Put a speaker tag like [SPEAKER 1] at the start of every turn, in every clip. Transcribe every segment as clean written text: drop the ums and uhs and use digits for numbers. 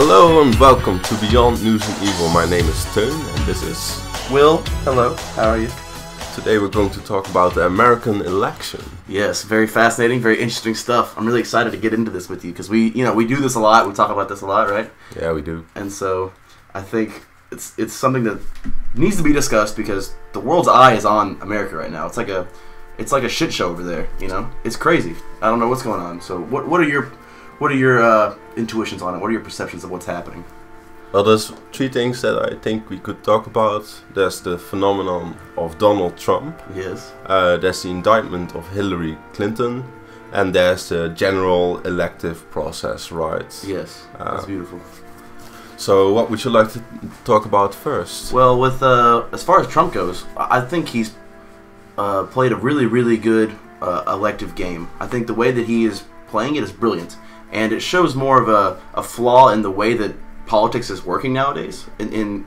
[SPEAKER 1] Hello and welcome to Beyond News and Evil. My name is Teun and this is
[SPEAKER 2] Will. Hello, how are you?
[SPEAKER 1] Today we're going to talk about the American election.
[SPEAKER 2] Yes, very fascinating, very interesting stuff. I'm really excited to get into this with you because we do this a lot. We talk about this a lot, right?
[SPEAKER 1] Yeah, we do.
[SPEAKER 2] And so I think it's something that needs to be discussed because the world's eye is on America right now. It's like a shit show over there. You know, it's crazy. I don't know what's going on. So what are your intuitions on it? What are your perceptions of what's happening?
[SPEAKER 1] Well, there's three things that I think we could talk about. There's the phenomenon of Donald Trump.
[SPEAKER 2] Yes.
[SPEAKER 1] There's the indictment of Hillary Clinton. And there's the general elective process, right?
[SPEAKER 2] Yes, that's beautiful.
[SPEAKER 1] So what would you like to talk about first?
[SPEAKER 2] Well, with as far as Trump goes, I think he's played a really, really good elective game. I think the way that he is playing it is brilliant. And it shows more of a flaw in the way that politics is working nowadays, in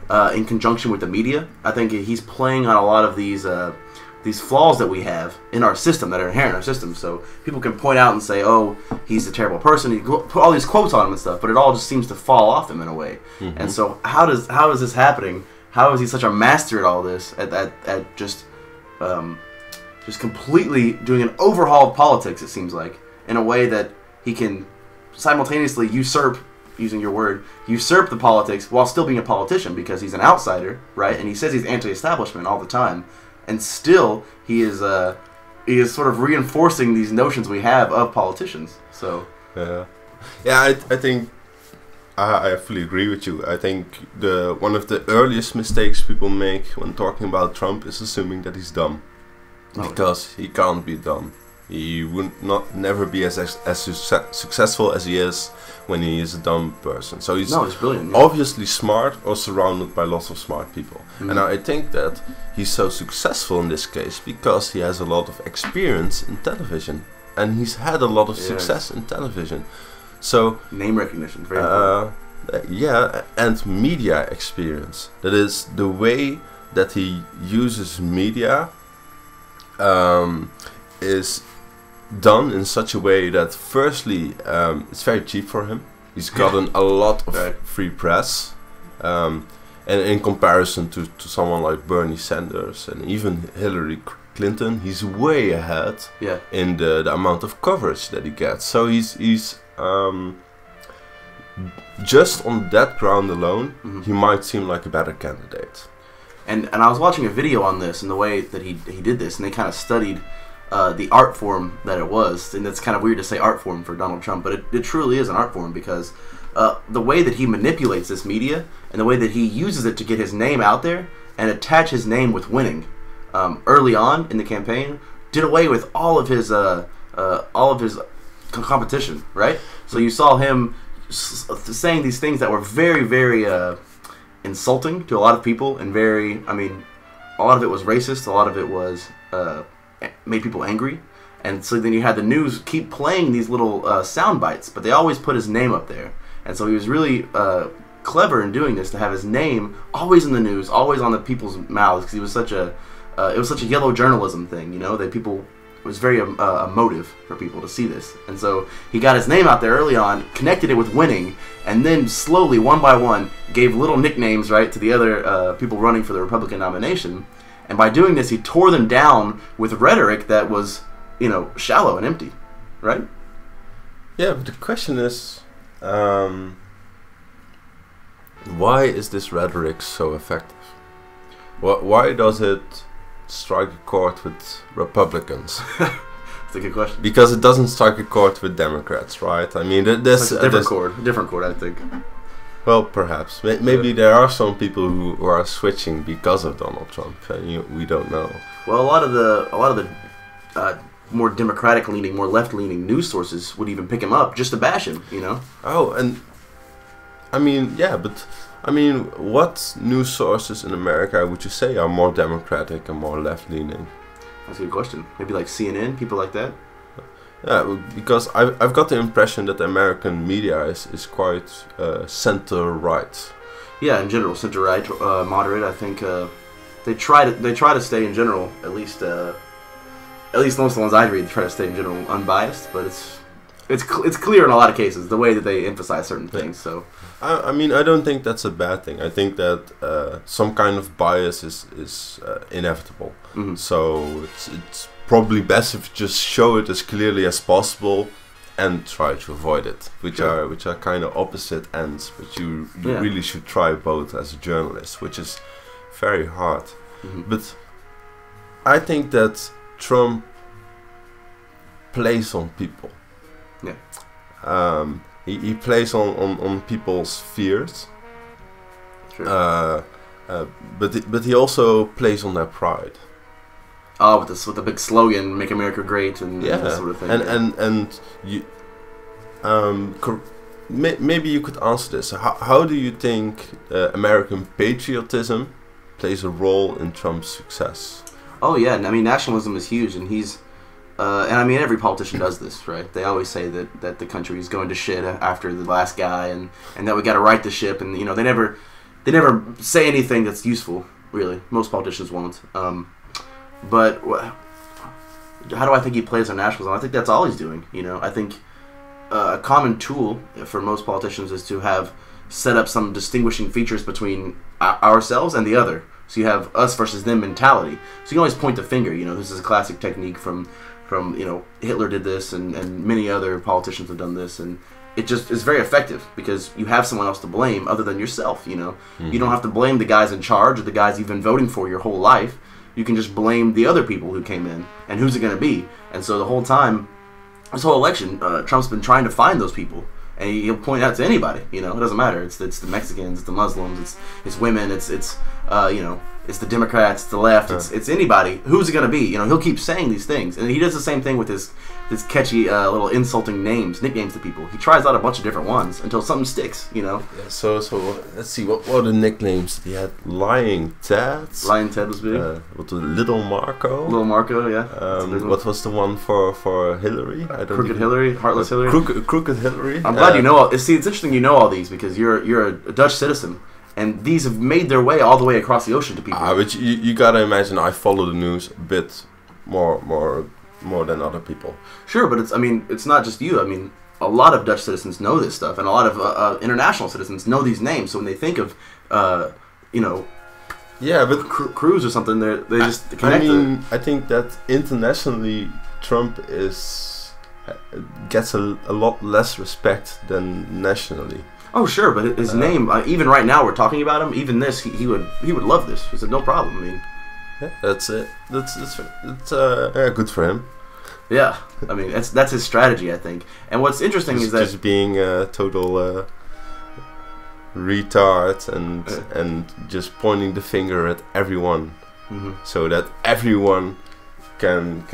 [SPEAKER 2] conjunction with the media. I think he's playing on a lot of these flaws that we have in our system, that are inherent in our system. So people can point out and say, "Oh, he's a terrible person." You put all these quotes on him and stuff, but it all just seems to fall off him in a way. Mm-hmm. And so, how is this happening? How is he such a master at all this? At just completely doing an overhaul of politics? It seems like in a way that he can simultaneously usurp the politics while still being a politician, because he's an outsider, right? And he says he's anti-establishment all the time, and still he is sort of reinforcing these notions we have of politicians. So
[SPEAKER 1] I think I fully agree with you. I think one of the earliest mistakes people make when talking about Trump is assuming that he's dumb, because he can't be dumb. He would never be as successful as he is when he is a dumb person. So he's
[SPEAKER 2] brilliant. Yeah.
[SPEAKER 1] Obviously smart, or surrounded by lots of smart people. Mm-hmm. And I think that he's so successful in this case because he has a lot of experience in television, and he's had a lot of success in television. So
[SPEAKER 2] name recognition, very important.
[SPEAKER 1] And media experience. That is the way that he uses media. Is done in such a way that, firstly, it's very cheap for him. He's gotten a lot of free press, and in comparison to someone like Bernie Sanders and even Hillary Clinton, he's way ahead in the amount of coverage that he gets. So he's just on that ground alone, he might seem like a better candidate.
[SPEAKER 2] And I was watching a video on this and the way that he did this, and they kind of studied the art form that it was. And it's kind of weird to say art form for Donald Trump, but it truly is an art form, because the way that he manipulates this media and the way that he uses it to get his name out there and attach his name with winning early on in the campaign, did away with all of his competition, right? So you saw him saying these things that were very, very insulting to a lot of people, and a lot of it was racist, a lot of it was made people angry. And so then you had the news keep playing these little sound bites, but they always put his name up there. And so he was really clever in doing this, to have his name always in the news, always on the people's mouths, because he was it was such a yellow journalism thing, you know, that it was very emotive for people to see this. And so he got his name out there early on, connected it with winning, and then slowly, one by one, gave little nicknames, right, to the other people running for the Republican nomination. And by doing this, he tore them down with rhetoric that was, shallow and empty, right?
[SPEAKER 1] Yeah, but the question is, why is this rhetoric so effective? Why does it strike a chord with Republicans?
[SPEAKER 2] That's a good question.
[SPEAKER 1] Because it doesn't strike a chord with Democrats, right? I mean, there's
[SPEAKER 2] a different chord, I think.
[SPEAKER 1] Well, perhaps. Maybe there are some people who are switching because of Donald Trump, and we don't know.
[SPEAKER 2] Well, a lot of the more Democratic-leaning, more left-leaning news sources would even pick him up just to bash him, you know?
[SPEAKER 1] Oh, and what news sources in America would you say are more democratic and more left-leaning?
[SPEAKER 2] That's a good question. Maybe like CNN, people like that?
[SPEAKER 1] Yeah, because I've got the impression that the American media is quite center-right.
[SPEAKER 2] Yeah, in general, center-right, moderate. I think they try to stay in general, at least most of the ones I read try to stay in general unbiased, but it's it's clear in a lot of cases the way that they emphasize certain things. So
[SPEAKER 1] I mean, I don't think that's a bad thing. I think that some kind of bias is inevitable.
[SPEAKER 2] Mhm.
[SPEAKER 1] So it's probably best if you just show it as clearly as possible and try to avoid it, which are kind of opposite ends. But you really should try both as a journalist, which is very hard.
[SPEAKER 2] Mhm.
[SPEAKER 1] But I think that Trump plays on people.
[SPEAKER 2] Yeah.
[SPEAKER 1] He plays on people's fears.
[SPEAKER 2] Sure.
[SPEAKER 1] But he also plays on their pride.
[SPEAKER 2] Oh, with the big slogan, "Make America Great," and this sort of thing.
[SPEAKER 1] And you, maybe you could answer this. How do you think American patriotism plays a role in Trump's success?
[SPEAKER 2] Oh yeah, I mean nationalism is huge, and he's, and I mean every politician does this, right? They always say that the country is going to shit after the last guy, and that we got to right the ship, and they never say anything that's useful, really. Most politicians won't. But how do I think he plays on nationalism? I think that's all he's doing. I think a common tool for most politicians is to have set up some distinguishing features between ourselves and the other. So you have us versus them mentality. So you can always point the finger. This is a classic technique from Hitler did this, and many other politicians have done this, and it just is very effective because you have someone else to blame other than yourself.
[SPEAKER 1] Mm-hmm.
[SPEAKER 2] You don't have to blame the guys in charge or the guys you've been voting for your whole life. You can just blame the other people who came in, and who's it going to be? And so the whole time, this whole election, Trump's been trying to find those people, and he'll point out to anybody. It doesn't matter. It's the Mexicans, it's the Muslims, it's women, it's the Democrats, it's the left, it's anybody. Who's it going to be? He'll keep saying these things, and he does the same thing with his catchy little insulting nicknames to people. He tries out a bunch of different ones until something sticks.
[SPEAKER 1] Yeah, so let's see, what were the nicknames that he had? Lying Ted.
[SPEAKER 2] Lying Ted was big.
[SPEAKER 1] What was Little Marco?
[SPEAKER 2] Little Marco, yeah.
[SPEAKER 1] What was the one for Hillary?
[SPEAKER 2] Crooked Hillary, Heartless Hillary.
[SPEAKER 1] Crooked Hillary.
[SPEAKER 2] I'm glad you know all. See, it's interesting you know all these because you're a Dutch citizen. And these have made their way all the way across the ocean to people.
[SPEAKER 1] But you gotta imagine, I follow the news a bit more than other people.
[SPEAKER 2] Sure, but it's not just you. I mean, a lot of Dutch citizens know this stuff, and a lot of international citizens know these names. So when they think of,
[SPEAKER 1] yeah, but
[SPEAKER 2] Cruz or something, they just connect.
[SPEAKER 1] I think that internationally, Trump gets a lot less respect than nationally.
[SPEAKER 2] Oh sure, but his name, even right now we're talking about him. Even this, he would love this. He said no problem. I mean,
[SPEAKER 1] yeah, that's it. That's good for him.
[SPEAKER 2] Yeah, I mean that's his strategy, I think. And what's interesting is that
[SPEAKER 1] just being a total retard and just pointing the finger at everyone, so that everyone can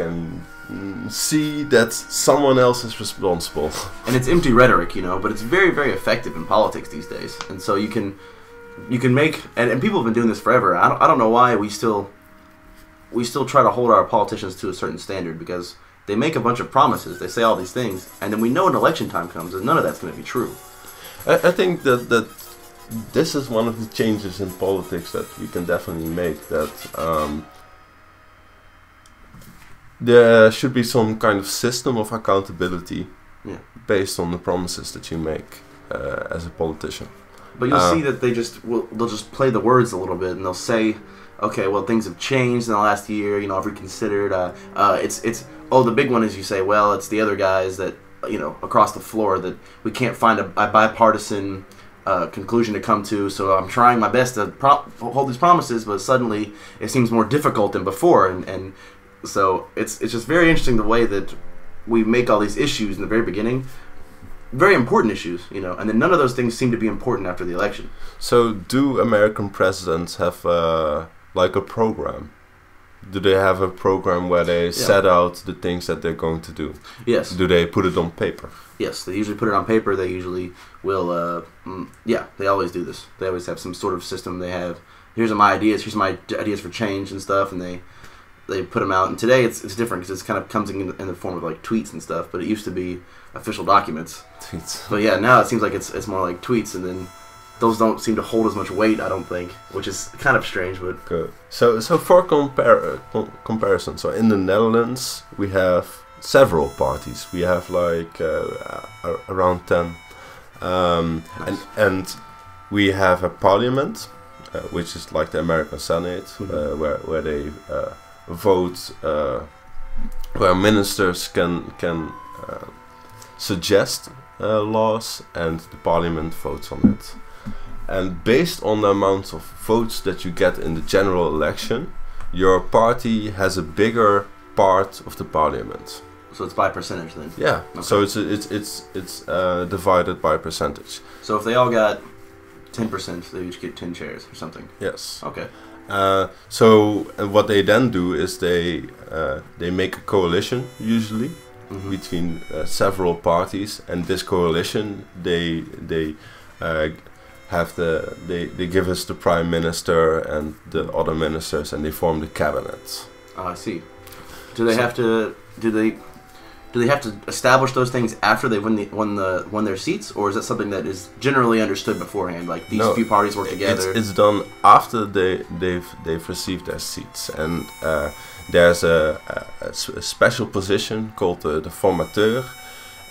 [SPEAKER 1] see that someone else is responsible.
[SPEAKER 2] And it's empty rhetoric, but it's very, very effective in politics these days. And so you can make, and people have been doing this forever. I don't know why we still try to hold our politicians to a certain standard, because they make a bunch of promises, they say all these things, and then we know when election time comes and none of that's going to be true.
[SPEAKER 1] I think that this is one of the changes in politics that we can definitely make, that there should be some kind of system of accountability based on the promises that you make as a politician.
[SPEAKER 2] But you'll see that they'll just play the words a little bit, and they'll say, okay, well, things have changed in the last year, I've reconsidered, the big one is you say, well, it's the other guys that, across the floor that we can't find a bipartisan conclusion to come to, so I'm trying my best to hold these promises, but suddenly it seems more difficult than before, and so it's just very interesting the way that we make all these issues in the very beginning very important issues, and then none of those things seem to be important after the election.
[SPEAKER 1] So do American presidents have like a program? Do they have a program where they set out the things that they're going to do?
[SPEAKER 2] Yes.
[SPEAKER 1] Do they put it on paper?
[SPEAKER 2] Yes, they usually put it on paper. They usually will, they always do this. They always have some sort of system. They have, here's my ideas for change and stuff, and they put them out. And today it's different because it kind of comes in the form of like tweets and stuff, but it used to be official documents.
[SPEAKER 1] Tweets.
[SPEAKER 2] But yeah, now it seems like it's more like tweets, and then those don't seem to hold as much weight, I don't think, which is kind of strange. But
[SPEAKER 1] good. So for comparison, so in the Netherlands we have several parties. We have like around 10,
[SPEAKER 2] Nice.
[SPEAKER 1] and we have a parliament, which is like the American Senate, where they vote, where ministers can suggest laws, and the parliament votes on it. And based on the amount of votes that you get in the general election, your party has a bigger part of the parliament.
[SPEAKER 2] So it's by percentage then.
[SPEAKER 1] Yeah.
[SPEAKER 2] Okay.
[SPEAKER 1] So it's divided by percentage.
[SPEAKER 2] So if they all got 10%, they each get 10 chairs or something.
[SPEAKER 1] Yes.
[SPEAKER 2] Okay.
[SPEAKER 1] So what they then do is they make a coalition usually between several parties, and this coalition they give us the prime minister and the other ministers, and they form the cabinet.
[SPEAKER 2] Oh, I see. Do they have to establish those things after they won their seats, or is that something that is generally understood beforehand? Like these few parties work together.
[SPEAKER 1] It's done after they've received their seats, and there's a special position called the formateur,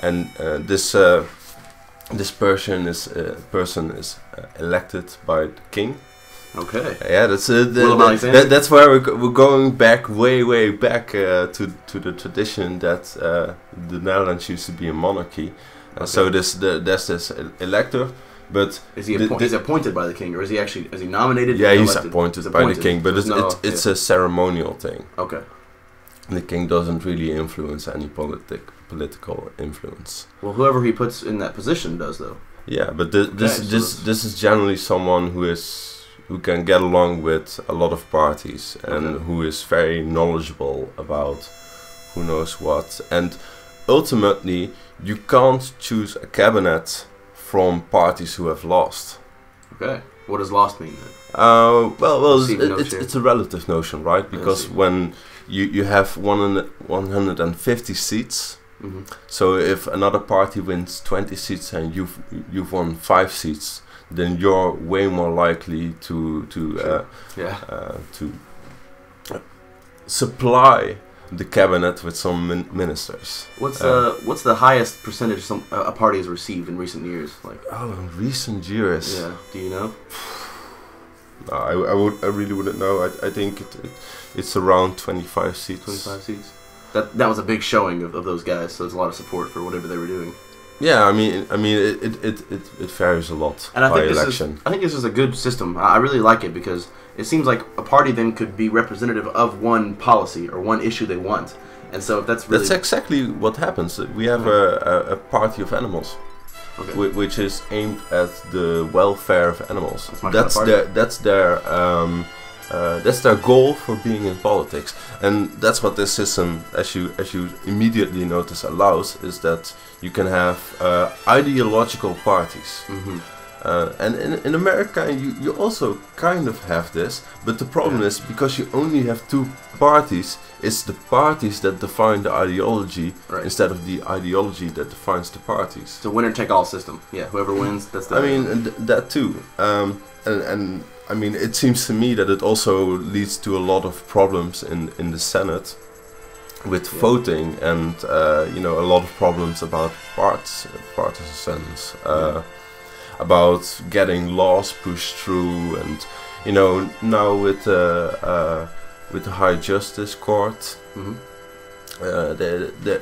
[SPEAKER 1] and this person is elected by the king.
[SPEAKER 2] Okay.
[SPEAKER 1] Yeah, that's where we're going back way back to the tradition that the Netherlands used to be a monarchy. So there's this elector, but
[SPEAKER 2] is he appointed by the king, or is he nominated?
[SPEAKER 1] Yeah, he's appointed by the king, but it's a ceremonial thing.
[SPEAKER 2] Okay.
[SPEAKER 1] The king doesn't really influence any political influence.
[SPEAKER 2] Well, whoever he puts in that position does, though.
[SPEAKER 1] Yeah, but this is generally someone who can get along with a lot of parties, and who is very knowledgeable about who knows what. And ultimately, you can't choose a cabinet from parties who have lost.
[SPEAKER 2] Okay. What does lost mean then?
[SPEAKER 1] It's a relative notion, right? Because when you have 150 seats, so if another party wins 20 seats and you've won 5 seats, then you're way more likely to supply the cabinet with some ministers.
[SPEAKER 2] What's the highest percentage a party has received in recent years? Like
[SPEAKER 1] in recent years.
[SPEAKER 2] Yeah. Do you know?
[SPEAKER 1] No, I really wouldn't know. I think it's around 25 seats.
[SPEAKER 2] 25 seats. That was a big showing of those guys. So there's a lot of support for whatever they were doing.
[SPEAKER 1] Yeah, I mean, it varies a lot by election.
[SPEAKER 2] I think this is a good system. I really like it because it seems like a party then could be representative of one policy or one issue they want, and so if that's
[SPEAKER 1] exactly what happens. We have a party of animals, which is aimed at the welfare of animals. That's their goal for being in politics, and that's what this system, as you immediately notice, allows, is that you can have ideological parties. And in America you also kind of have this, but the problem is, because you only have 2 parties, it's the parties that define the ideology instead of the ideology that defines the parties.
[SPEAKER 2] It's a winner-take-all system. Yeah, whoever wins, that's the...
[SPEAKER 1] I mean, that too. And I mean, it seems to me that it also leads to a lot of problems in the Senate with voting, and a lot of problems about partisans, about getting laws pushed through, and now with the High Justice Court, the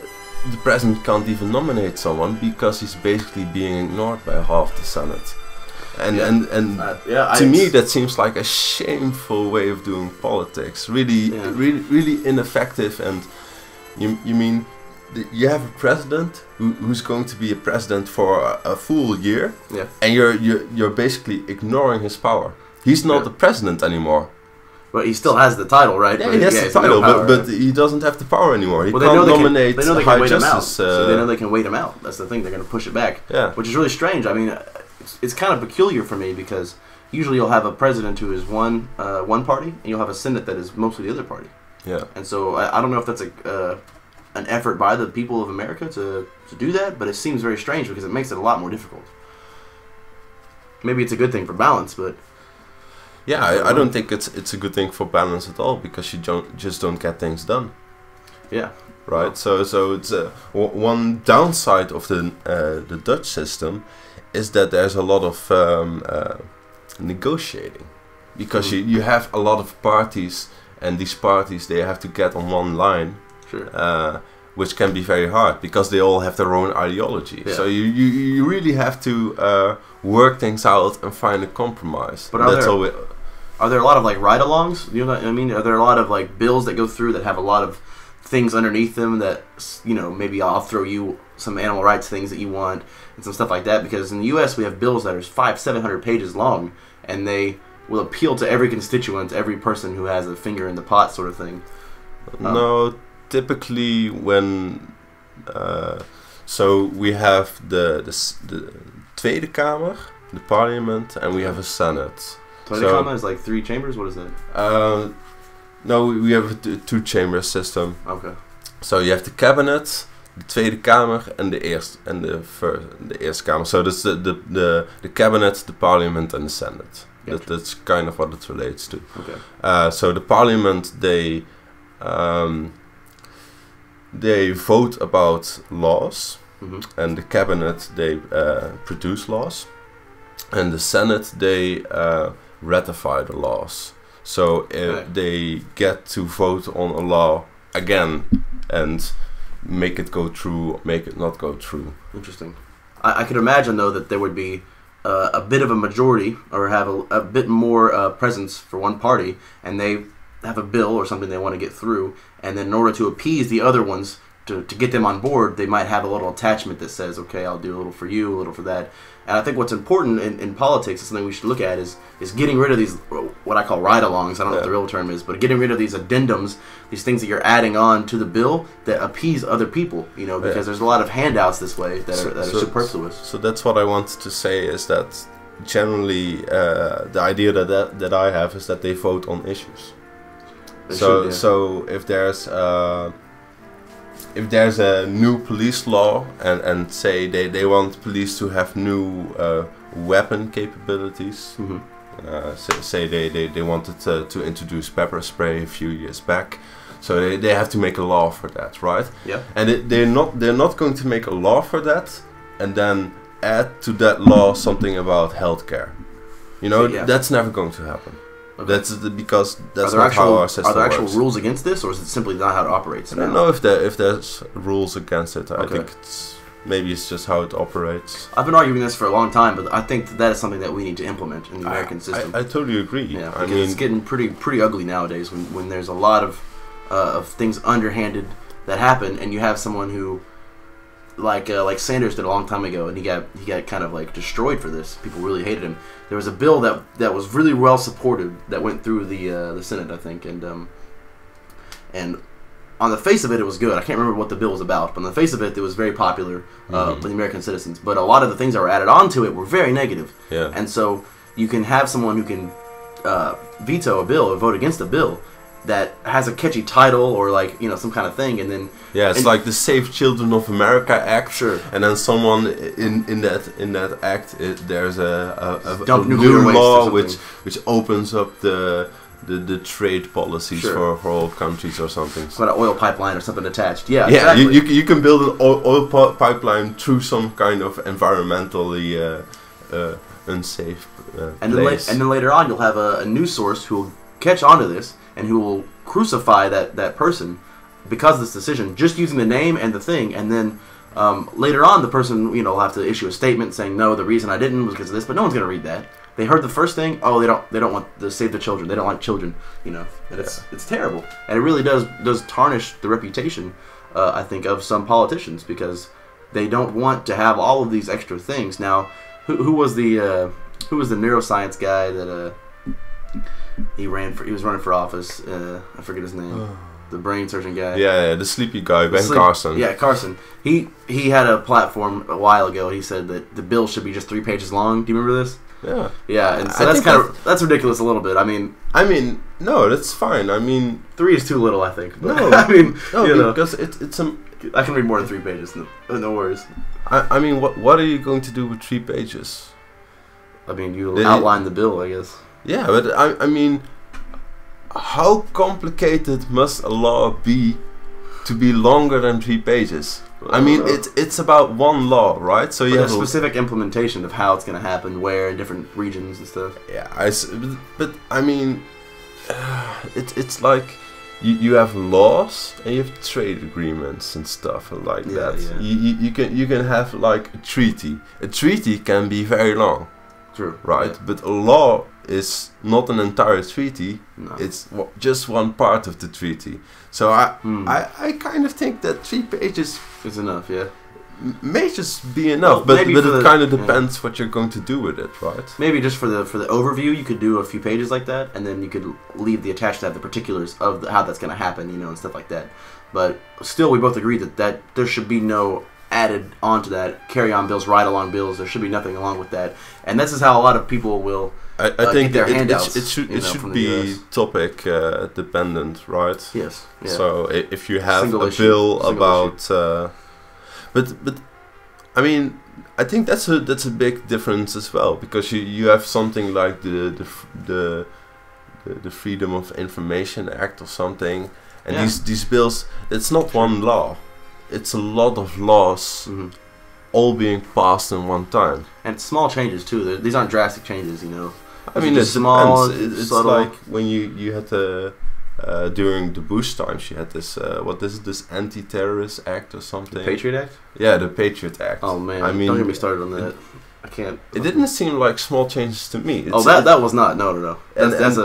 [SPEAKER 1] president can't even nominate someone because he's basically being ignored by half the Senate. To me, that seems like a shameful way of doing politics. Really ineffective. And you mean you have a president who's going to be a president for a full year, and you're basically ignoring his power. He's not the president anymore.
[SPEAKER 2] But he still has the title, right?
[SPEAKER 1] Yeah, he has the title, but he doesn't have the power anymore. He can't nominate High Justice.
[SPEAKER 2] So they know they can wait him out. That's the thing. They're going to push it back.
[SPEAKER 1] Yeah.
[SPEAKER 2] Which is really strange. I mean, it's kind of peculiar for me because usually you'll have a president who is one party, and you'll have a Senate that is mostly the other party.
[SPEAKER 1] Yeah.
[SPEAKER 2] And so I don't know if that's an effort by the people of America to do that, but it seems very strange because it makes it a lot more difficult. Maybe it's a good thing for balance, but...
[SPEAKER 1] Yeah, I don't think it's a good thing for balance at all, because you just don't get things done.
[SPEAKER 2] Yeah.
[SPEAKER 1] Right. So it's one downside of the Dutch system is that there's a lot of negotiating, because you have a lot of parties, and these parties, they have to get on one line.
[SPEAKER 2] Sure.
[SPEAKER 1] Which can be very hard because they all have their own ideology. Yeah. So you really have to work things out and find a compromise.
[SPEAKER 2] But are there a lot of like ride-alongs? You know what I mean? Are there a lot of like bills that go through that have a lot of things underneath them that, you know, maybe I'll throw you some animal rights things that you want and some stuff like that? Because in the U.S. we have bills that are 500-700 pages long, and they will appeal to every constituent, every person who has a finger in the pot, sort of thing.
[SPEAKER 1] No. Typically, when so we have the Tweede Kamer, the Parliament, and we have a Senate.
[SPEAKER 2] Tweede Kamer is like 3 chambers. What is that?
[SPEAKER 1] No, we have a two-chamber system.
[SPEAKER 2] Okay.
[SPEAKER 1] So you have the cabinet, the Tweede Kamer, and the Eerste Kamer. So that's the cabinet, the Parliament, and the Senate. Gotcha. That's kind of what it relates to.
[SPEAKER 2] Okay.
[SPEAKER 1] So the Parliament, they vote about laws, and the cabinet, they produce laws, and the Senate, they ratify the laws. So they get to vote on a law again and make it go through, make it not go through.
[SPEAKER 2] Interesting. I could imagine, though, that there would be a bit of a majority, or have a bit more presence for one party, and they have a bill or something they want to get through, and then in order to appease the other ones, to get them on board, they might have a little attachment that says, okay, I'll do a little for you, a little for that. And I think what's important in politics, is something we should look at, is getting rid of these, what I call ride-alongs, I don't know what the real term is, but getting rid of these addendums, these things that you're adding on to the bill that appease other people, you know, because there's a lot of handouts this way that are superfluous. So
[SPEAKER 1] that's what I wanted to say, is that generally the idea that I have is that they vote on issues. So if there's a new police law, and say they want police to have new weapon capabilities, say they wanted to introduce pepper spray a few years back, so they have to make a law for that, right?
[SPEAKER 2] Yeah.
[SPEAKER 1] And they're not going to make a law for that and then add to that law something about healthcare. You know, that's never going to happen. Okay. That's because that's not how our system works.
[SPEAKER 2] Are there actual rules against this, or is it simply not how it operates?
[SPEAKER 1] I don't know if there's rules against it. I think maybe it's just how it operates.
[SPEAKER 2] I've been arguing this for a long time, but I think that is something that we need to implement in the American system.
[SPEAKER 1] I totally agree.
[SPEAKER 2] Yeah, because it's getting pretty ugly nowadays when there's a lot of things underhanded that happen, and you have someone who, like Sanders did a long time ago, and he got kind of like destroyed for this. People really hated him. There was a bill that was really well supported that went through the Senate, I think, and on the face of it was good. I can't remember what the bill was about, but on the face of it was very popular with the American citizens. But a lot of the things that were added onto it were very negative.
[SPEAKER 1] Yeah.
[SPEAKER 2] And so you can have someone who can veto a bill or vote against a bill that has a catchy title, or like, you know, some kind of thing, and then
[SPEAKER 1] it's like the Save Children of America Act.
[SPEAKER 2] Sure.
[SPEAKER 1] And then someone in that act, there's a
[SPEAKER 2] new
[SPEAKER 1] law which opens up the trade policies for all countries or something.
[SPEAKER 2] Got an oil pipeline or something attached. Yeah.
[SPEAKER 1] Yeah.
[SPEAKER 2] Exactly.
[SPEAKER 1] You can build an oil pipeline through some kind of environmentally unsafe place.
[SPEAKER 2] And then later on, you'll have a news source who will catch on to this and who will crucify that person because of this decision, just using the name and the thing, and then later on the person, you know, will have to issue a statement saying, no, the reason I didn't was because of this, but no one's going to read that. They heard the first thing, they don't want to save the children, they don't like children, you know, and it's terrible, and it really does tarnish the reputation, I think, of some politicians, because they don't want to have all of these extra things. Now, who was the neuroscience guy that he was running for office? I forget his name. The brain surgeon guy.
[SPEAKER 1] Yeah, the sleepy guy, Carson.
[SPEAKER 2] Yeah, Carson. He had a platform a while ago. He said that the bill should be just 3 pages long. Do you remember this?
[SPEAKER 1] Yeah.
[SPEAKER 2] Yeah, and so that's ridiculous a little bit. I mean,
[SPEAKER 1] no, that's fine. I mean,
[SPEAKER 2] 3 is too little, I think.
[SPEAKER 1] But no, because it's
[SPEAKER 2] I can read more than 3 pages. No worries.
[SPEAKER 1] I mean, what are you going to do with 3 pages?
[SPEAKER 2] I mean, you outline the bill, I guess.
[SPEAKER 1] Yeah, but I mean, how complicated must a law be to be longer than 3 pages. I mean, it's about one law, right? So you have
[SPEAKER 2] a specific implementation of how it's going to happen, where in different regions and stuff.
[SPEAKER 1] Yeah, but I mean, it's like you have laws and you have trade agreements and stuff like that. Yeah. You can have like a treaty. A treaty can be very long.
[SPEAKER 2] True.
[SPEAKER 1] Right,
[SPEAKER 2] yeah.
[SPEAKER 1] But a law is not an entire treaty.
[SPEAKER 2] No.
[SPEAKER 1] It's just one part of the treaty. So I kind of think that 3 pages
[SPEAKER 2] is enough. Yeah,
[SPEAKER 1] may just be enough, but it kind of depends what you're going to do with it, right?
[SPEAKER 2] Maybe just for the overview, you could do a few pages like that, and then you could leave the attached to have the particulars of how that's going to happen, and stuff like that. But still, we both agree that there should be no added onto that carry-on bills, ride-along bills. There should be nothing along with that, and this is how a lot of people will.
[SPEAKER 1] I think
[SPEAKER 2] get their handouts.
[SPEAKER 1] It should be topic dependent, right?
[SPEAKER 2] Yes. Yeah.
[SPEAKER 1] So if you have a bill about, but I mean, I think that's a big difference as well, because you have something like the Freedom of Information Act or something, and these bills. It's not one law; it's a lot of laws. Mm-hmm. All being passed in one time,
[SPEAKER 2] and small changes too. These aren't drastic changes,
[SPEAKER 1] I mean, it's small. It's like when you had during the Bush times, you had this what is it, this Anti-Terrorist Act or something?
[SPEAKER 2] The Patriot Act.
[SPEAKER 1] Yeah, the Patriot Act.
[SPEAKER 2] Oh man, I mean, don't get me started on that. I can't.
[SPEAKER 1] It didn't seem like small changes to me.
[SPEAKER 2] That was not. No. That's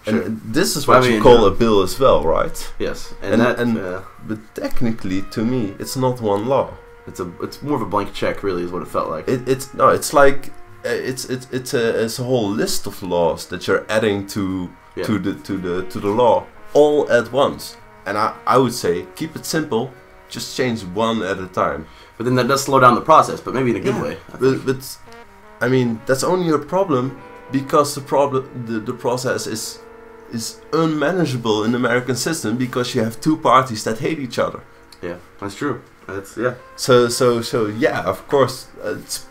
[SPEAKER 2] Sure.
[SPEAKER 1] And this is what you call a bill as well, right?
[SPEAKER 2] Yes,
[SPEAKER 1] but technically, to me, it's not one law.
[SPEAKER 2] It's more of a blank check, really, is what it felt like.
[SPEAKER 1] It's like it's a whole list of laws that you're adding to the law all at once. And I would say keep it simple, just change one at a time.
[SPEAKER 2] But then that does slow down the process, but maybe in a good way.
[SPEAKER 1] But I mean, that's only a problem because the process is unmanageable in the American system, because you have 2 parties that hate each other.
[SPEAKER 2] Yeah, that's true.
[SPEAKER 1] So yeah, of course, it's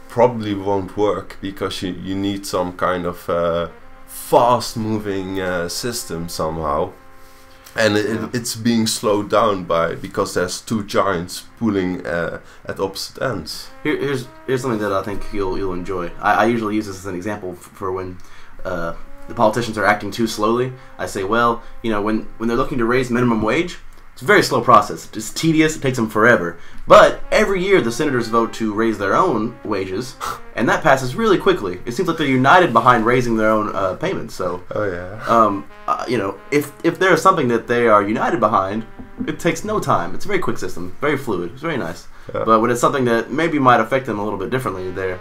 [SPEAKER 1] probably won't work, because you need some kind of fast-moving system somehow, and it's being slowed down because there's 2 giants pulling at opposite ends.
[SPEAKER 2] Here's something that I think you'll enjoy. I usually use this as an example for when the politicians are acting too slowly. I say, well, when they're looking to raise minimum wage, it's a very slow process. It's tedious. It takes them forever. But every year the senators vote to raise their own wages, and that passes really quickly. It seems like they're united behind raising their own payments. So, if there is something that they are united behind, it takes no time. It's a very quick system, very fluid. It's very nice. Yeah. But when it's something that maybe might affect them a little bit differently, they're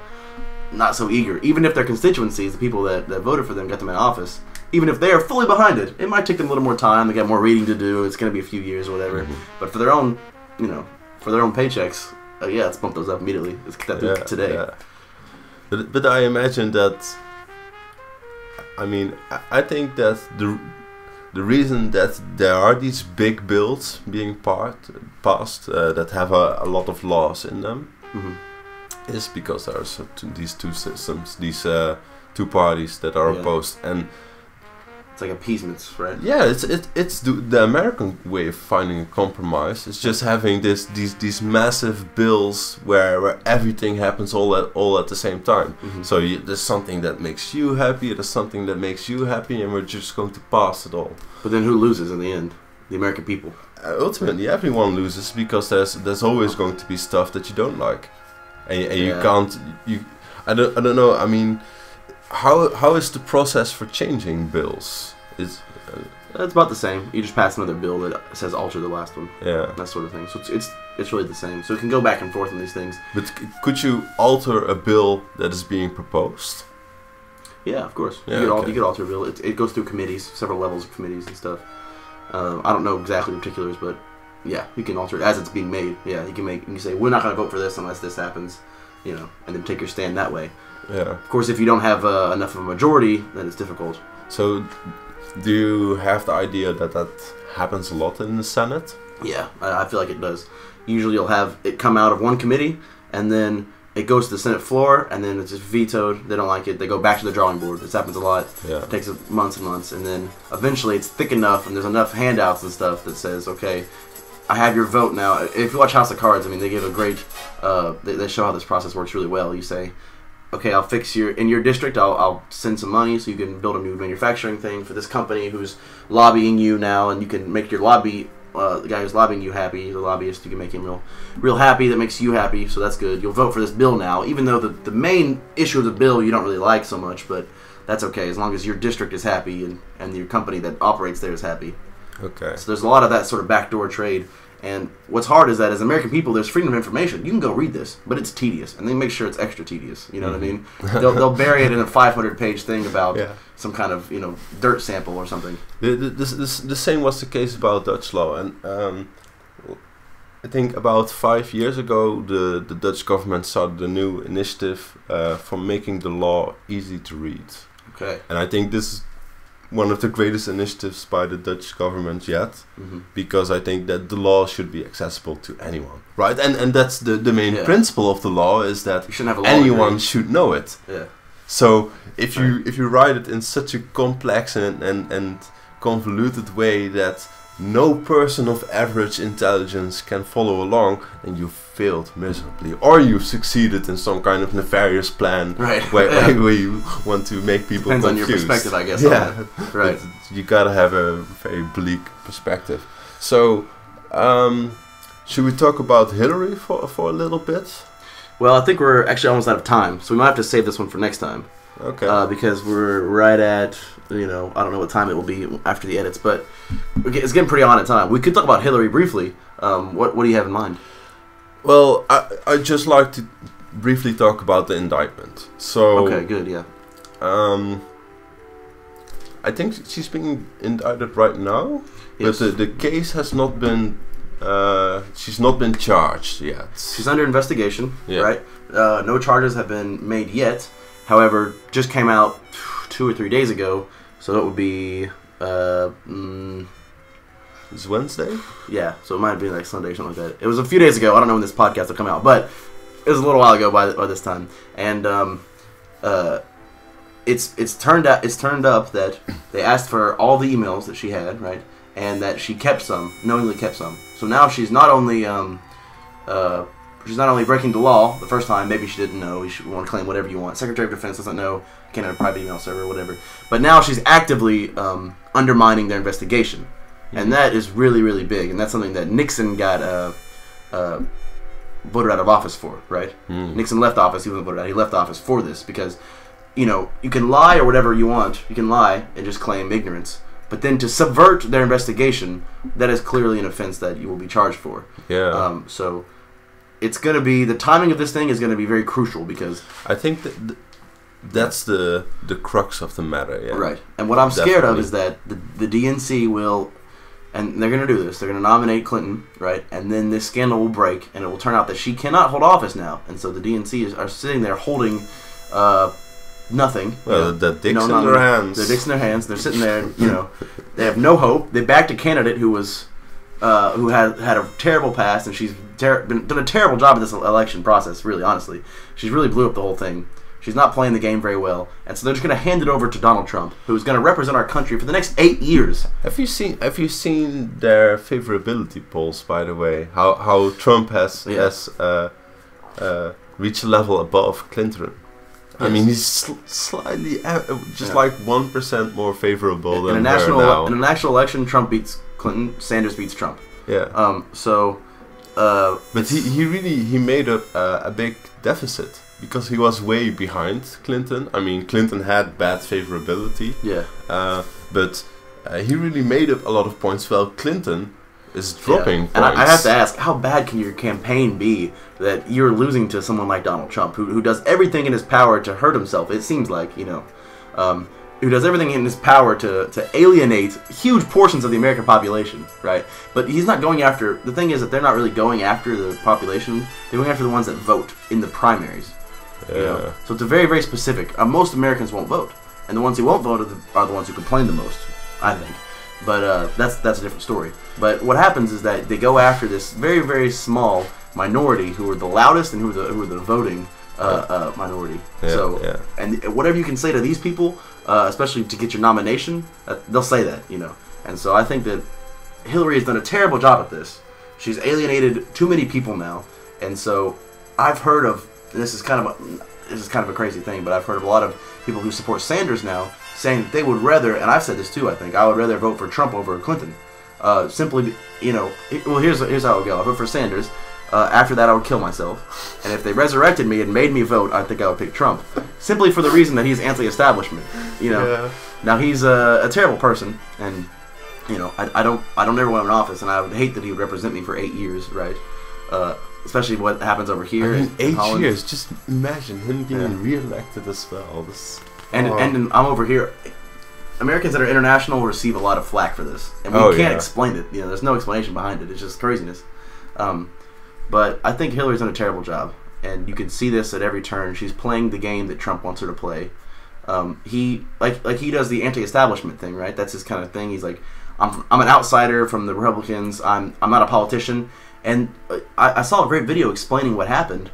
[SPEAKER 2] not so eager. Even if their constituencies, the people that voted for them, get them in office, even if they are fully behind it, it might take them a little more time. They got more reading to do. It's going to be a few years or whatever. Mm-hmm. But for their own, paychecks, let's bump those up immediately. Let's get that through today.
[SPEAKER 1] Yeah. But I imagine that. I mean, I think that the reason that there are these big bills being passed that have a lot of laws in them, mm-hmm. is because there are these 2 systems, these 2 parties that are opposed, and
[SPEAKER 2] it's like appeasements, right?
[SPEAKER 1] Yeah, it's the American way of finding a compromise. It's just having these massive bills where everything happens all at the same time. Mm-hmm. So there's something that makes you happy, there's something that makes you happy, and we're just going to pass it all.
[SPEAKER 2] But then who loses in the end? The American people.
[SPEAKER 1] Ultimately, everyone loses, because there's always going to be stuff that you don't like, and you can't. I don't know. I mean, how is the process for changing bills? It's
[SPEAKER 2] about the same. You just pass another bill that says alter the last one.
[SPEAKER 1] Yeah,
[SPEAKER 2] that sort of thing. So it's really the same. So it can go back and forth on these things.
[SPEAKER 1] But could you alter a bill that is being proposed?
[SPEAKER 2] Yeah, of course. Yeah, you could alter a bill. It goes through committees, several levels of committees and stuff. I don't know exactly the particulars, but yeah, you can alter it as it's being made. Yeah, you can say, we're not going to vote for this unless this happens, and then take your stand that way.
[SPEAKER 1] Yeah.
[SPEAKER 2] Of course, if you don't have enough of a majority, then it's difficult.
[SPEAKER 1] So, do you have the idea that happens a lot in the Senate?
[SPEAKER 2] Yeah, I feel like it does. Usually you'll have it come out of one committee, and then it goes to the Senate floor, and then it's just vetoed. They don't like it. They go back to the drawing board. This happens a lot.
[SPEAKER 1] Yeah.
[SPEAKER 2] It takes months and months, and then eventually it's thick enough, and there's enough handouts and stuff that says, okay, I have your vote now. If you watch House of Cards, I mean, they give a great. They show how this process works really well. You say, okay, I'll fix in your district. I'll send some money so you can build a new manufacturing thing for this company who's lobbying you now, and you can make your the guy who's lobbying you happy, the lobbyist. You can make him real happy. That makes you happy, so that's good. You'll vote for this bill now, even though the main issue of the bill you don't really like so much, but that's okay as long as your district is happy and your company that operates there is happy.
[SPEAKER 1] Okay.
[SPEAKER 2] So there's a lot of that sort of backdoor trade. And what's hard is that as American people, there's freedom of information. You can go read this, but it's tedious, and they make sure it's extra tedious. You know what I mean? They'll bury it in a 500-page thing about some kind of dirt sample or something.
[SPEAKER 1] The same was the case about Dutch law, and I think about 5 years ago, the Dutch government started a new initiative for making the law easy to read.
[SPEAKER 2] Okay.
[SPEAKER 1] And I think this is one of the greatest initiatives by the Dutch government yet, because I think that the law should be accessible to anyone, right? And that's the main principle of the law, is that anyone should know it.
[SPEAKER 2] Yeah.
[SPEAKER 1] So if you write it in such a complex and convoluted way that no person of average intelligence can follow along, then you failed miserably, or you've succeeded in some kind of nefarious plan, where you want to make people
[SPEAKER 2] Depends
[SPEAKER 1] confused.
[SPEAKER 2] on your perspective, I guess.
[SPEAKER 1] Yeah,
[SPEAKER 2] right.
[SPEAKER 1] You gotta have a very bleak perspective. So, should we talk about Hillary for a little bit?
[SPEAKER 2] Well, I think we're actually almost out of time, so we might have to save this one for next time.
[SPEAKER 1] Okay.
[SPEAKER 2] Because we're right at, I don't know what time it will be after the edits, but it's getting pretty on at time. We could talk about Hillary briefly. What do you have in mind?
[SPEAKER 1] Well, I'd just like to briefly talk about the indictment. So,
[SPEAKER 2] okay, good, yeah.
[SPEAKER 1] I think she's being indicted right now,
[SPEAKER 2] yes.
[SPEAKER 1] But the case has not been. She's not been charged yet.
[SPEAKER 2] She's under investigation, right? No charges have been made yet. However, just came out 2 or 3 days ago, so it would be.
[SPEAKER 1] It's Wednesday?
[SPEAKER 2] Yeah, so it might be like Sunday or something like that. It was a few days ago. I don't know when this podcast will come out, but it was a little while ago by this time. And it's turned up that they asked for all the emails that she had, right, and that she knowingly kept some. So now she's not only breaking the law the first time. Maybe she didn't know. You should want to claim whatever you want. Secretary of Defense doesn't know. Can't have a private email server, whatever. But now she's actively undermining their investigation. And that is really, really big. And that's something that Nixon got voted out of office for, right? Nixon left office. He wasn't voted out. He left office for this because, you can lie or whatever you want. You can lie and just claim ignorance. But then to subvert their investigation, that is clearly an offense that you will be charged for.
[SPEAKER 1] Yeah.
[SPEAKER 2] So it's going to be, the timing of this thing is going to be very crucial because...
[SPEAKER 1] I think that's the crux of the matter, yeah.
[SPEAKER 2] Right. And what I'm scared of is that the DNC will... And they're going to do this. They're going to nominate Clinton, right? And then this scandal will break, and it will turn out that she cannot hold office now. And so the DNC are sitting there holding nothing.
[SPEAKER 1] Well, the dicks in their hands.
[SPEAKER 2] The dicks in their hands. They're sitting there, they have no hope. They backed a candidate who was who had a terrible past, and she's done a terrible job of this election process, really, honestly. She's really blew up the whole thing. She's not playing the game very well, and so they're just going to hand it over to Donald Trump, who's going to represent our country for the next 8 years.
[SPEAKER 1] Have you seen their favorability polls? By the way, how Trump has reached a level above Clinton. Yes. I mean, he's slightly like 1% more favorable than her now.
[SPEAKER 2] In a national election, Trump beats Clinton. Sanders beats Trump.
[SPEAKER 1] Yeah. But he made a big deficit. Because he was way behind Clinton. I mean, Clinton had bad favorability.
[SPEAKER 2] Yeah.
[SPEAKER 1] But he really made up a lot of points while Clinton is dropping points.
[SPEAKER 2] And I have to ask, how bad can your campaign be that you're losing to someone like Donald Trump, who does everything in his power to hurt himself? It seems like, who does everything in his power to alienate huge portions of the American population, right? But he's not going after... The thing is that they're not really going after the population. They're going after the ones that vote in the primaries.
[SPEAKER 1] Yeah.
[SPEAKER 2] So it's a very, very specific. Most Americans won't vote, and the ones who won't vote are the ones who complain the most, I think. But that's a different story. But what happens is that they go after this very, very small minority who are the loudest and who are the voting minority.
[SPEAKER 1] Yeah,
[SPEAKER 2] and whatever you can say to these people, especially to get your nomination, they'll say that, And so I think that Hillary has done a terrible job at this. she's alienated too many people now, and so I've heard of this is kind of a crazy thing, but I've heard of a lot of people who support Sanders now saying that they would rather, and I've said this too, I think I would rather vote for Trump over Clinton. Simply, well, here's how it would go. I vote for Sanders. After that, I would kill myself. And if they resurrected me and made me vote, I think I would pick Trump. Simply for the reason that he's anti-establishment.
[SPEAKER 1] Yeah.
[SPEAKER 2] Now he's a terrible person, and I don't ever want him in office, and I would hate that he would represent me for 8 years, right? Especially what happens over here.
[SPEAKER 1] I mean,
[SPEAKER 2] in
[SPEAKER 1] 8
[SPEAKER 2] Holland.
[SPEAKER 1] years. Just imagine him getting re-elected as well.
[SPEAKER 2] And I'm over here. Americans that are international receive a lot of flack for this, and we can't explain it. There's no explanation behind it. It's just craziness. But I think Hillary's done a terrible job, and you can see this at every turn. She's playing the game that Trump wants her to play. He does the anti-establishment thing, right? That's his kind of thing. He's like, I'm an outsider from the Republicans. I'm not a politician. And I saw a great video explaining what happened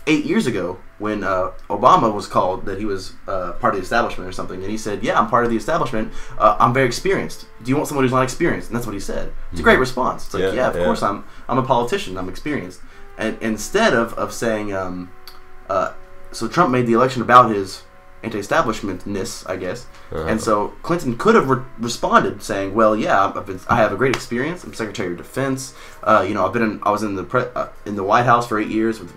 [SPEAKER 2] 8 years ago when Obama was called that he was part of the establishment or something, and he said, "Yeah, I'm part of the establishment. I'm very experienced. Do you want someone who's not experienced?" And that's what he said. It's a great response. It's like, yeah, of course I'm a politician. I'm experienced. And instead of saying, so Trump made the election about his anti-establishmentness, I guess. And so Clinton could have responded saying, "Well, yeah, I have a great experience. I'm Secretary of Defense. I was in the White House for 8 years with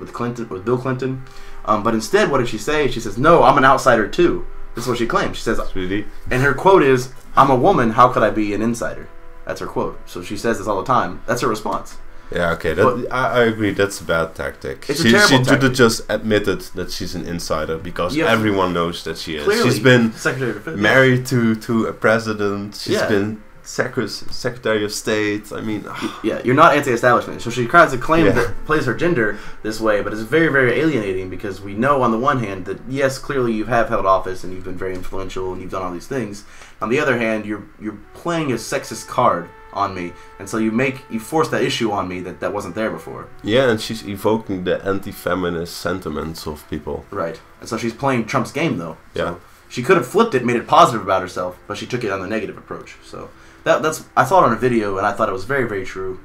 [SPEAKER 2] Bill Clinton." But instead, what did she say? She says, "No, I'm an outsider too." This is what she claims. She says,
[SPEAKER 1] really?
[SPEAKER 2] And her quote is, "I'm a woman. How could I be an insider?" That's her quote. So she says this all the time. That's her response.
[SPEAKER 1] Yeah, okay. I agree. That's a bad tactic.
[SPEAKER 2] It's a terrible
[SPEAKER 1] she
[SPEAKER 2] tactic.
[SPEAKER 1] should have just admitted that she's an insider because everyone knows that she is.
[SPEAKER 2] Clearly,
[SPEAKER 1] she's been
[SPEAKER 2] Secretary of Defense.
[SPEAKER 1] married to a president. She's been Secretary of State. I mean,
[SPEAKER 2] yeah, you're not anti-establishment. So she tries to claim that plays her gender this way, but it's very, very alienating because we know on the one hand that yes, clearly you have held office and you've been very influential and you've done all these things. On the other hand, you're playing a sexist card on me, and so you force that issue on me that wasn't there before.
[SPEAKER 1] Yeah, and she's evoking the anti-feminist sentiments of people.
[SPEAKER 2] Right, and so she's playing Trump's game though.
[SPEAKER 1] Yeah,
[SPEAKER 2] so she could have flipped it, made it positive about herself, but she took it on the negative approach. So that's I saw it on a video, and I thought it was very, very true.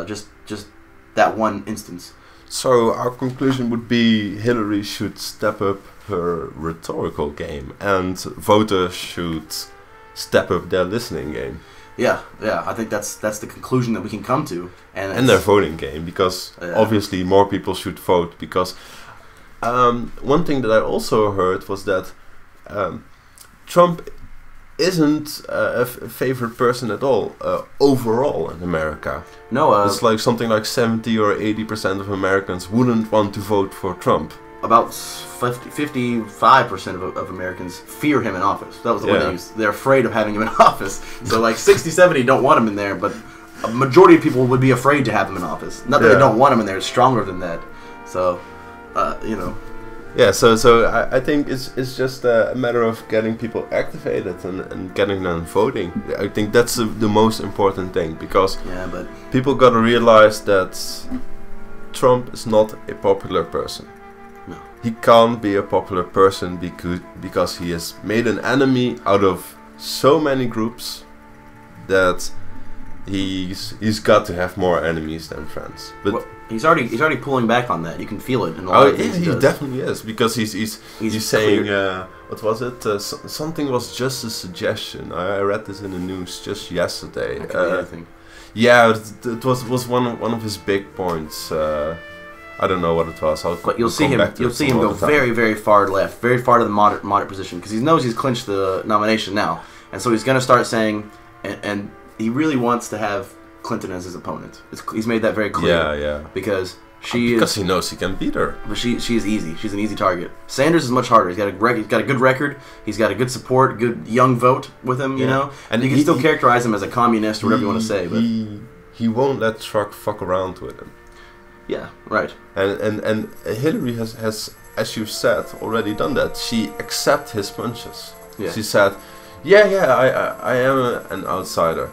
[SPEAKER 2] Just that one instance.
[SPEAKER 1] So our conclusion would be Hillary should step up her rhetorical game, and voters should step up their listening game.
[SPEAKER 2] Yeah, I think that's the conclusion that we can come to, and
[SPEAKER 1] their voting game, because obviously more people should vote. Because one thing that I also heard was that Trump isn't a favorite person at all overall in America.
[SPEAKER 2] No,
[SPEAKER 1] it's like something like 70 or 80% of Americans wouldn't want to vote for Trump.
[SPEAKER 2] About 55% of Americans fear him in office. That was the way they used. They're afraid of having him in office. So like 60, 70 don't want him in there, but a majority of people would be afraid to have him in office. Not that they don't want him in there; it's stronger than that. So,
[SPEAKER 1] Yeah, so I think it's just a matter of getting people activated and getting them voting. I think that's the most important thing, because people got to realize that Trump is not a popular person.
[SPEAKER 2] No.
[SPEAKER 1] He can't be a popular person because he has made an enemy out of so many groups that he's got to have more enemies than friends. But
[SPEAKER 2] he's already pulling back on that. You can feel it in a lot of things.
[SPEAKER 1] He definitely is, because he's saying what was it? Something was just a suggestion. I read this in the news just yesterday. Yeah, it was one of his big points. I don't know what it was.
[SPEAKER 2] But you'll see him go very, very far left, very far to the moderate position, because he knows he's clinched the nomination now, and so he's going to start saying, and he really wants to have Clinton as his opponent. He's made that very clear.
[SPEAKER 1] Yeah.
[SPEAKER 2] Because
[SPEAKER 1] he knows he can beat her.
[SPEAKER 2] But she is easy. She's an easy target. Sanders is much harder. He's got a good record. He's got a good support, good young vote with him. You know, and you can still characterize him as a communist or whatever you want to say. But
[SPEAKER 1] he won't let Truck fuck around with him.
[SPEAKER 2] Yeah, right.
[SPEAKER 1] And Hillary has, as you said, already done that. She accepts his punches.
[SPEAKER 2] Yeah.
[SPEAKER 1] She said, I am an outsider.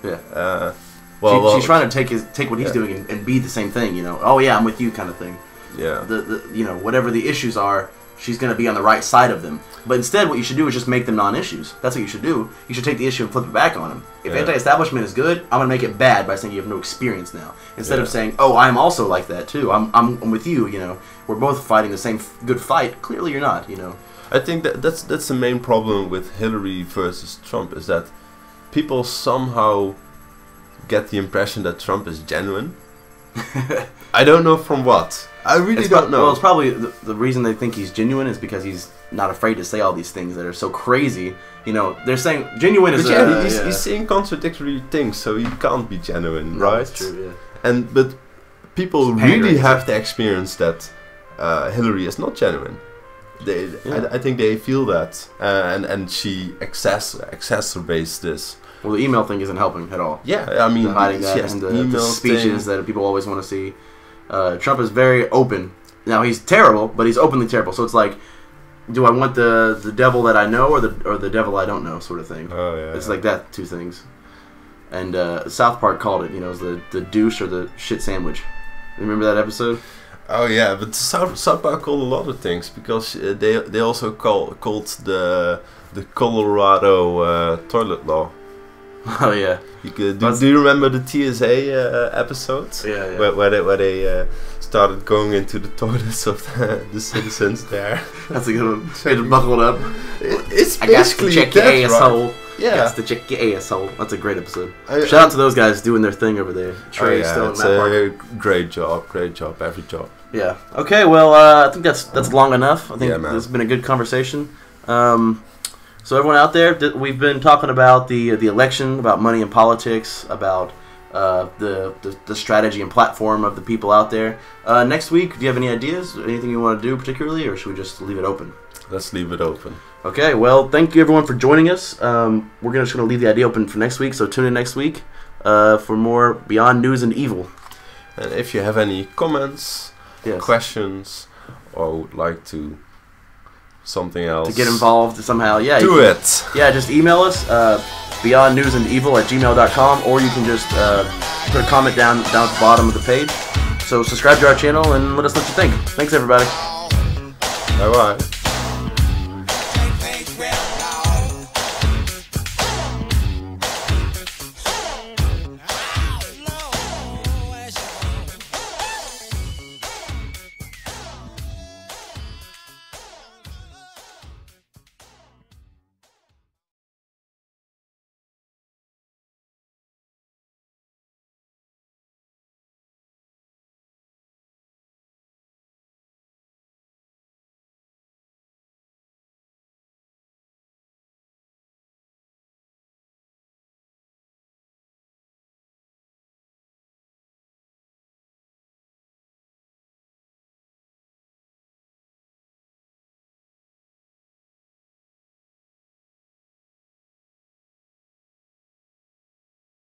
[SPEAKER 2] Yeah. She's trying to take what he's doing and be the same thing. You know, oh yeah, I'm with you, kind of thing.
[SPEAKER 1] Yeah.
[SPEAKER 2] The whatever the issues are, she's going to be on the right side of them. But instead, what you should do is just make them non-issues. That's what you should do. You should take the issue and flip it back on them. If anti-establishment is good, I'm going to make it bad by saying you have no experience now. Instead of saying, oh, I'm also like that too. I'm with you, you know. We're both fighting the same good fight. Clearly you're not, you know.
[SPEAKER 1] I think that's the main problem with Hillary versus Trump, is that people somehow get the impression that Trump is genuine. I don't know from what. I really don't know.
[SPEAKER 2] Well, it's probably the reason they think he's genuine is because he's not afraid to say all these things that are so crazy. You know, they're saying genuine is...
[SPEAKER 1] he's saying contradictory things, so he can't be genuine, right?
[SPEAKER 2] That's true, yeah.
[SPEAKER 1] But people really have the experience that Hillary is not genuine. I think they feel that, and she exacerbates this.
[SPEAKER 2] Well, the email thing isn't helping at all.
[SPEAKER 1] Yeah, I mean,
[SPEAKER 2] hiding that and the speeches that people always want to see. Trump is very open. Now he's terrible, but he's openly terrible. So it's like, do I want the devil that I know or the devil I don't know, sort of thing.
[SPEAKER 1] Oh yeah.
[SPEAKER 2] It's like that, two things. And South Park called it, you know, it was the douche or the shit sandwich. Remember that episode?
[SPEAKER 1] Oh yeah, but South Park called a lot of things, because they also called the Colorado toilet law.
[SPEAKER 2] Oh yeah.
[SPEAKER 1] Do you remember the TSA episodes?
[SPEAKER 2] Yeah.
[SPEAKER 1] Where they started going into the toilets of the citizens there.
[SPEAKER 2] That's a good one. They just buckled up.
[SPEAKER 1] It's
[SPEAKER 2] I got to check your asshole.
[SPEAKER 1] Right? Yeah.
[SPEAKER 2] Got to check your asshole. That's a great episode. Shout out to those guys doing their thing over there. Trey, Stone,
[SPEAKER 1] it's
[SPEAKER 2] Matt Parker.
[SPEAKER 1] Great job, every job.
[SPEAKER 2] Yeah. Okay. Well, I think that's long enough. I think
[SPEAKER 1] this
[SPEAKER 2] has been a good conversation. So everyone out there, we've been talking about the election, about money and politics, about the strategy and platform of the people out there. Next week, do you have any ideas? Anything you want to do particularly, or should we just leave it open?
[SPEAKER 1] Let's leave it open.
[SPEAKER 2] Okay. Well, thank you everyone for joining us. We're just going to leave the idea open for next week, so tune in next week for more Beyond News and Evil.
[SPEAKER 1] And if you have any comments, questions, or would like to something else
[SPEAKER 2] to get involved somehow,
[SPEAKER 1] do it.
[SPEAKER 2] Yeah, just email us beyondnewsandevil@gmail.com, or you can just put a comment down at the bottom of the page. So subscribe to our channel and let us know what you think. Thanks everybody.
[SPEAKER 1] Bye bye.